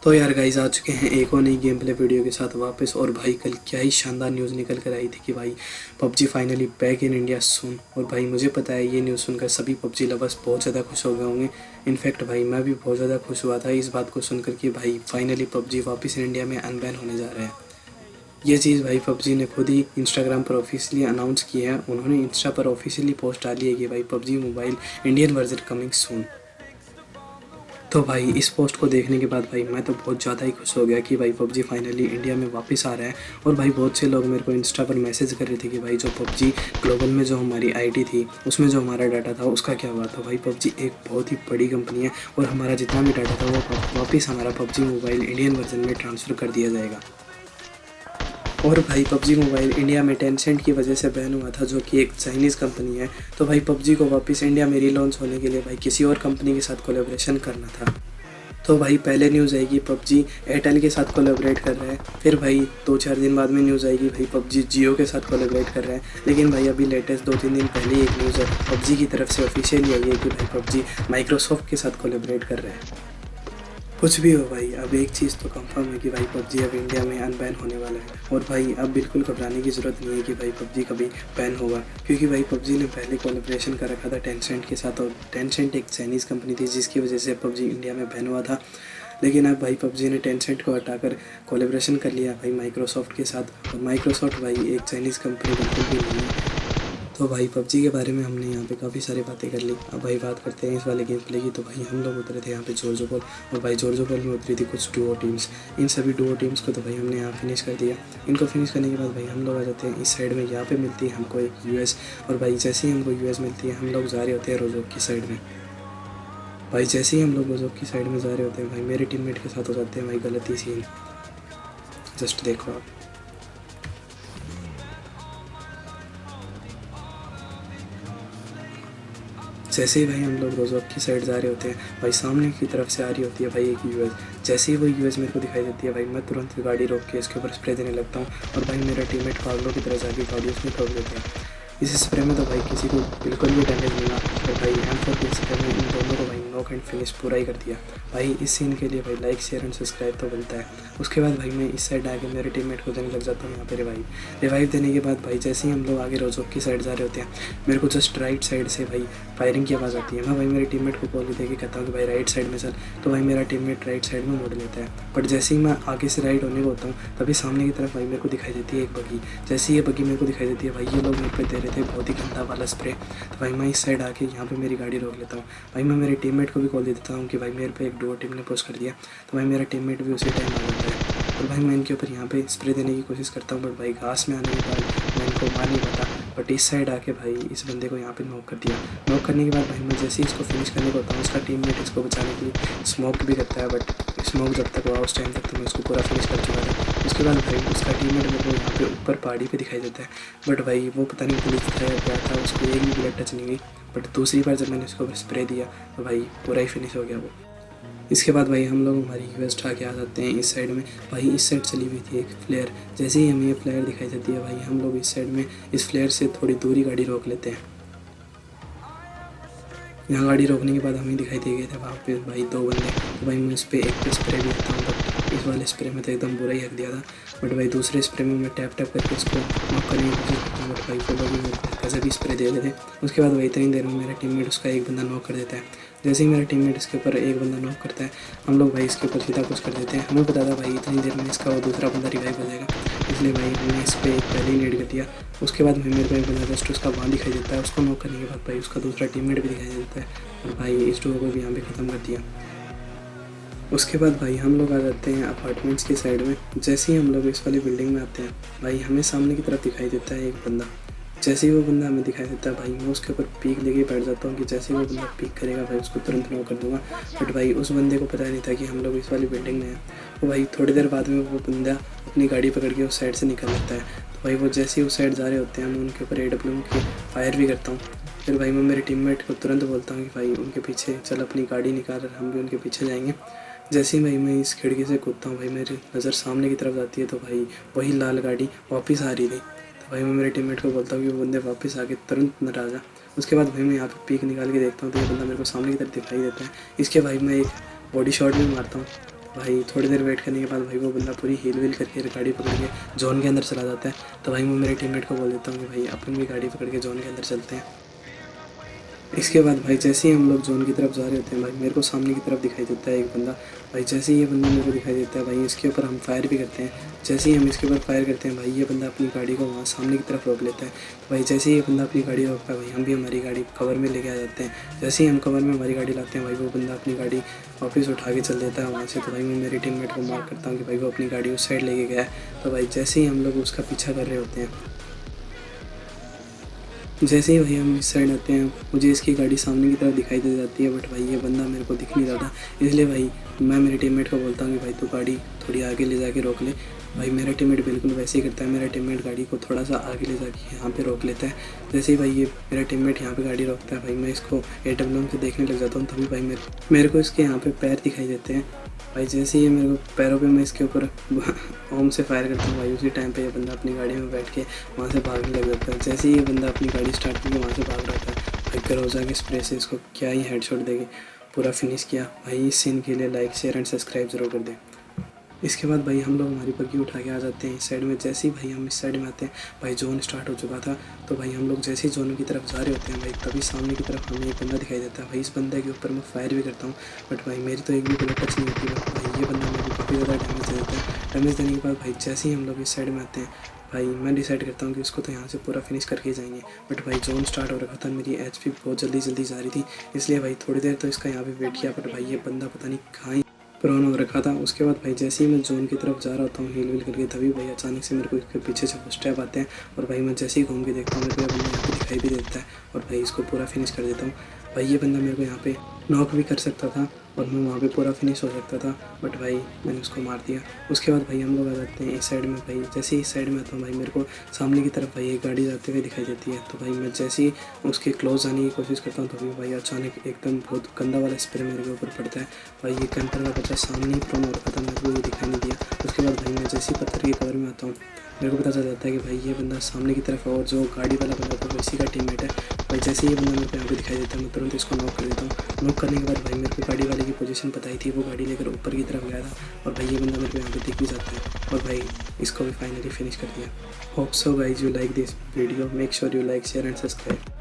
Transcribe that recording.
तो यार गाइस आ चुके हैं एक और नई गेम प्ले वीडियो के साथ वापस। और भाई कल क्या ही शानदार न्यूज़ निकल कर आई थी कि भाई PUBG finally back in India सून। और भाई मुझे पता है ये न्यूज़ सुनकर सभी पबजी लवर्स बहुत ज़्यादा खुश हो गए होंगे। इनफैक्ट भाई मैं भी बहुत ज़्यादा खुश हुआ था इस बात को सुनकर कि भाई फाइनली पबजी वापस इन इंडिया में अनबैन होने जा रहा है। ये चीज़ भाई पबजी ने खुद ही इंस्टाग्राम पर ऑफिशियली अनाउंस की है। उन्होंने इंस्टा पर ऑफिशियली पोस्ट डाली है कि भाई PUBG mobile Indian version coming soon. तो भाई इस पोस्ट को देखने के बाद भाई मैं तो बहुत ज़्यादा ही खुश हो गया कि भाई पबजी फाइनली इंडिया में वापस आ रहा है। और भाई बहुत से लोग मेरे को इंस्टा पर मैसेज कर रहे थे कि भाई जो पबजी ग्लोबल में जो हमारी आईडी थी उसमें जो हमारा डाटा था उसका क्या हुआ। तो भाई पबजी एक बहुत ही बड़ी कंपनी है और हमारा जितना भी डाटा था वो वापस हमारा पबजी मोबाइल इंडियन वर्जन में ट्रांसफ़र कर दिया जाएगा। और भाई पबजी मोबाइल इंडिया में टेंसेंट की वजह से बैन हुआ था, जो कि एक चाइनीज़ कंपनी है। तो भाई पबजी को वापस इंडिया में रीलॉन्च होने के लिए भाई किसी और कंपनी के साथ कोलैबोरेशन करना था। तो भाई पहले न्यूज़ आएगी पबजी एयरटेल के साथ कोलैबोरेट कर रहा है, फिर भाई 2-4 दिन बाद में न्यूज़ आएगी भाई पबजी जियो के साथ कोलैबोरेट कर रहा है। लेकिन भाई अभी लेटेस्ट 2-3 दिन पहले एक न्यूज़ है पबजी की तरफ से ऑफिशियली आई है कि भाई पबजी माइक्रोसॉफ्ट के साथ कोलैबोरेट कर रहा है। कुछ भी हो भाई, अब एक चीज़ तो कंफर्म है कि भाई पबजी अब इंडिया में अनबैन होने वाला है। और भाई अब बिल्कुल घबराने की ज़रूरत नहीं है कि भाई पबजी कभी बैन होगा, क्योंकि भाई पबजी ने पहले कोलैबोरेशन कर रखा था टेंसेंट के साथ। और टेंसेंट एक चाइनीज़ कंपनी थी जिसकी वजह से पबजी इंडिया में बैन हुआ था। लेकिन अब भाई पबजी ने टेंसेंट को हटाकर कोलैबोरेशन कर लिया भाई माइक्रोसॉफ्ट के साथ। और माइक्रोसॉफ्ट भाई एक चाइनीज़ कंपनी बिल्कुल भी नहीं है। तो भाई पबजी के बारे में हमने यहाँ पे काफ़ी सारी बातें कर ली। अब भाई बात करते हैं इस वाले गेम प्ले की। तो भाई हम लोग उतरे थे यहाँ पे जॉर्जोपोल, और भाई जॉर्जोपोल में उतरी थी कुछ डुओ टीम्स। इन सभी डुओ टीम्स को तो भाई हमने यहाँ फिनिश कर दिया। इनको फिनिश करने के बाद भाई हम लोग आ जाते हैं इस साइड में। यहाँ पे मिलती है हमको एक यूएस। और भाई जैसे ही हमको यूएस मिलती है हम लोग जा रहे होते हैं रोजोक की साइड में। भाई जैसे ही हम लोग रोजोक की साइड में जा रहे होते हैं भाई मेरे टीममेट के साथ हो जाते हैं भाई गलती सीन। जस्ट देखो आप। जैसे ही भाई हम लोग रोजोक की साइड जा रहे होते हैं भाई सामने की तरफ से आ रही होती है भाई एक यूएस। जैसे ही वो यूएस मेरे को दिखाई देती है भाई मैं तुरंत गाड़ी रोक के इसके ऊपर स्प्रे देने लगता हूँ। और भाई मेरा टीममेट पागलों की तरह जाके गाड़ी उसमें ठोक देते हैं। इस स्प्रे में तो भाई किसी को बिल्कुल भी डैमेज नहीं हुआ। और भाई M4 के स्प्रे में इन दोनों को भाई नॉक एंड फिनिश पूरा ही कर दिया। भाई इस सीन के लिए भाई लाइक शेयर एंड सब्सक्राइब तो बनता है। उसके बाद भाई मैं इस साइड आके मेरे टीममेट को देने लग जाता हूँ यहाँ पे रिवाइव देने के बाद भाई जैसे ही हम लोग आगे रोजोक की साइड जा रहे होते हैं मेरे को जस्ट राइट साइड से भाई फायरिंग की आवाज़ आती है। मैं भाई मेरे टीममेट को कॉल दे के कहता हूँ कि भाई राइट साइड में चल। तो भाई मेरा टीममेट राइट साइड में मोड़ लेता है। बट जैसे ही मैं आगे से राइट होने को होता हूँ तभी सामने की तरफ भाई मेरे को दिखाई देती है एक बगी। जैसे ही ये बगी मेरे को दिखाई देती है भाई ये लोग मेरे पे दे रहे थे बहुत ही गंदा वाला स्प्रे। तो भाई मैं इस साइड आके यहाँ पे मेरी गाड़ी रोक लेता हूँ। भाई मैं मेरे टीममेट को भी कॉल दे देता हूँ कि भाई मेरे पे एक डुओ टीम ने पुश कर दिया। तो भाई मेरा टीममेट भी उसी टाइम आ जाता है। और भाई मैं इनके ऊपर यहाँ पे स्प्रे देने की कोशिश करता हूँ, बट भाई घास में आने के बाद मैं इनको मार नहीं पाता। बट इस साइड आके भाई इस बंदे को यहाँ पे नॉक कर दिया। नॉक करने के बाद भाई मैं जैसे ही इसको फिनिश करने को होता हूँ उसका टीममेट इसको बचाने के लिए स्मोक भी करता है। बट स्मोक जब तक हुआ उस टाइम तक तो मैं इसको पूरा फिनिश कर चुका था। उसके बाद भाई उसका टीममेट मेरे को यहाँ पे ऊपर पहाड़ी पे दिखाई देता है। बट भाई वो पता नहीं पुलिस था या क्या था, उसको एक भी बुलेट टच नहीं हुई। बट दूसरी बार जब मैंने उसको स्प्रे दिया तो भाई पूरा ही फिनिश हो गया वो। इसके बाद भाई हम लोग हमारी यूएस उठा के आ जाते हैं इस साइड में। भाई इस साइड चली हुई थी एक फ्लेयर। जैसे ही हमें ये फ्लेयर दिखाई देती है भाई हम लोग इस साइड में इस फ्लेयर से थोड़ी दूरी गाड़ी रोक लेते हैं। यहाँ गाड़ी रोकने के बाद हमें दिखाई दे गए थे वहाँ पे भाई 2 बंदे। तो भाई मैं इस पर एक पे स्प्रे भी देता हूँ, बट इस वाले स्प्रे में तो एकदम बुरा ही हक दिया था। बट भाई दूसरे स्प्रे में मैं टैप करके इसको नॉक करने की कोशिश करता हूँ। बट भाई वो लोग भी कैसे भी स्प्रे दे देते। उसके बाद वही इतनी देर में मेरा टीममेट उसका एक बंदा नॉक कर देता है। जैसे ही मेरा टीममेट इसके ऊपर एक बंदा नॉक करता है हम लोग भाई इसके ऊपर सीधा कुछ कर देते हैं। हमें पता था भाई इतनी देर में इसका वो दूसरा बंदा रिवाइव हो जाएगा, इसलिए भाई हमने इस पर एक पहले ही नेड कर दिया। उसके बाद भाई मेरे को एक बंदा जस्ट उसका वहाँ दिखाई देता है। उसको नॉक करने के बाद भाई उसका दूसरा टीममेट भी दिखाई देता है। और भाई इस डुओ को भी यहाँ पे ख़त्म कर दिया। उसके बाद भाई हम लोग आ जाते हैं अपार्टमेंट्स की साइड में। जैसे ही हम लोग इस वाली बिल्डिंग में आते हैं भाई हमें सामने की तरफ दिखाई देता है एक बंदा। जैसे ही वो बंदा हमें दिखाई देता है भाई मैं उसके ऊपर पीक लेके बैठ जाता हूँ कि जैसे ही वो बंदा पीक करेगा भाई उसको तुरंत नॉक कर दूंगा। बट भाई उस बंदे को पता नहीं था कि हम लोग इस वाली बिल्डिंग में हैं। वो भाई थोड़ी देर बाद में वो बंदा अपनी गाड़ी पकड़ के उस साइड से निकल जाता है। तो भाई वो जैसे ही उस साइड जा रहे होते हैं मैं उनके ऊपर AWM की फायर भी करता हूँ। फिर भाई मैं मेरे टीममेट को तुरंत बोलता हूँ कि भाई उनके पीछे चल अपनी गाड़ी निकाल, हम भी उनके पीछे जाएंगे। जैसे ही भाई मैं इस खिड़की से कूदता हूँ भाई मेरी नज़र सामने की तरफ जाती है तो भाई वही लाल गाड़ी वापस आ रही थी। तो भाई मैं मेरे टीममेट को बोलता हूँ कि वो बंदे वापस आके तुरंत न आ जा। उसके बाद भाई मैं यहाँ पे पीक निकाल के देखता हूँ तो ये बंदा मेरे को सामने की तरफ दिखाई देता है। इसके भाई मैं एक बॉडी शॉट भी मारता हूँ। भाई थोड़ी देर वेट करने के बाद भाई वो बंदा पूरी हील वील करके गाड़ी पकड़ के जोन के अंदर चला जाता है। तो भाई मैं मेरे टीममेट को बोल देता हूँ कि भाई अपन भी गाड़ी पकड़ के जोन के अंदर चलते हैं। इसके बाद भाई जैसे ही हम लोग जोन की तरफ जा रहे होते हैं भाई मेरे को सामने की तरफ दिखाई देता है एक बंदा। भाई जैसे ही ये बंदा मेरे को दिखाई देता है भाई इसके ऊपर हम फायर भी करते हैं। जैसे ही हम इसके ऊपर फायर करते हैं भाई ये बंदा अपनी गाड़ी को वहाँ सामने की तरफ रोक लेता है। तो भाई जैसे ही ये बंदा अपनी गाड़ी रोकता है भाई हम भी हमारी गाड़ी कवर में लेके आ जाते हैं। जैसे ही हम कवर में हमारी गाड़ी लाते हैं भाई वो बंदा अपनी गाड़ी वापस उठा के चल देता है वहाँ से। तो भाई मैं मेरे टीममेट को मार्क करता हूँ कि भाई वो अपनी गाड़ी उस साइड लेके गया है। तो भाई जैसे ही हम लोग उसका पीछा कर रहे होते हैं, जैसे ही भाई हम इस साइड आते हैं मुझे इसकी गाड़ी सामने की तरफ दिखाई दे जाती है। बट भाई ये बंदा मेरे को दिख नहीं रहा था, इसलिए भाई मैं मेरे टीममेट को बोलता हूँ कि भाई तू गाड़ी थोड़ी आगे ले जाके रोक ले। भाई मेरा टीममेट बिल्कुल वैसे ही करता है। मेरा टीममेट गाड़ी को थोड़ा सा आगे ले जाके यहाँ पे रोक लेता है। जैसे ही भाई ये मेरा टीममेट यहाँ पे गाड़ी रोकता है भाई मैं इसको AWM से देखने लग जाता हूँ। तभी भाई मेरे को इसके यहाँ पे पैर दिखाई देते हैं। भाई जैसे ही मेरे को पैरों पे मैं इसके ऊपर होम से फायर करता हूँ भाई उसी टाइम पे ये बंदा अपनी गाड़ी में बैठ के वहाँ से भागने लग जाता है। जैसे ही ये बंदा अपनी गाड़ी स्टार्ट करके वहाँ से भाग रहा था भाई गरोजा के स्प्रे से इसको क्या ही हेडशॉट देके पूरा फिनिश किया। भाई इस सीन के लिए लाइक शेयर एंड सब्सक्राइब जरूर कर दें। इसके बाद भाई हम लोग हमारी बग्गी उठा के आ जाते हैं इस साइड में। जैसे ही भाई हम इस साइड में आते हैं भाई जोन स्टार्ट हो चुका था। तो भाई हम लोग जैसे ही जोन की तरफ जा रहे होते हैं भाई तभी सामने की तरफ हमें एक बंदा दिखाई देता है। भाई इस बंदे के ऊपर मैं फायर भी करता हूँ बट भाई मेरी तो एक भी बुलेट टच नहीं होती। बट भाई ये बंदा मेरे को काफ़ी ज़्यादा डैमेज दे देता है। डैमेज देने के बाद भाई जैसे ही हम लोग इस साइड में आते हैं भाई मैं डिसाइड करता हूँ कि उसको तो यहाँ से पूरा फिनिश करके जाएंगे। बट भाई जोन स्टार्ट हो रखा था, मेरी HP बहुत जल्दी जा रही थी, इसलिए भाई थोड़ी देर तो इसका यहाँ पे वेट किया। बट भाई ये बंदा पता नहीं कहाँ प्रॉन हो रखा था। उसके बाद भाई जैसे ही मैं जोन की तरफ जा रहा होता हूँ हील वील करके तभी भाई अचानक से मेरे को इसके पीछे से स्टेप आते हैं। और भाई मैं जैसे ही घूम के देखता हूँ मेरे को बंदा यहाँ पे दिखाई भी देता है और भाई इसको पूरा फिनिश कर देता हूँ। भाई ये बंदा मेरे को यहाँ पे नॉक भी कर सकता था और मैं वहाँ पे पूरा फिनिश हो सकता था बट भाई मैंने उसको मार दिया। उसके बाद भाई हम लोग आ जाते हैं इस साइड में। भाई जैसे ही इस साइड में आता हूँ भाई मेरे को सामने की तरफ भाई एक गाड़ी जाते हुए दिखाई देती है। तो भाई मैं जैसे ही उसके क्लोज आने की कोशिश करता हूँ तभी भाई अचानक एकदम बहुत गंदा वाला स्प्रे मेरे के ऊपर पड़ता है। भाई ये कैंपर का बच्चा सामने ही प्रोन हो रखा था, मेरे को ये दिखाई नहीं दिया। उसके बाद भाई मैं जैसे ही पत्थर की कवर में आता हूँ मेरे को पता चल जाता है कि भाई ये बंदा सामने की तरफ और जो गाड़ी वाला बंदा था वो इसी का टीममेट है। भाई जैसे ही ये बंदा मेरे को यहाँ पे दिखाई देता है मैं तुरंत इसको नॉक कर देता हूँ। नॉक करने के बाद भाई मेरे को गाड़ी वाले की पोजीशन पता ही थी, वो गाड़ी लेकर ऊपर की तरफ गया था और भाई ये बंदा मेरे को यहाँ पे दिख भी जाता है और भाई इसको भी फाइनली फिनिश कर दिया। Hope so guys you like this video, make sure you like share and subscribe.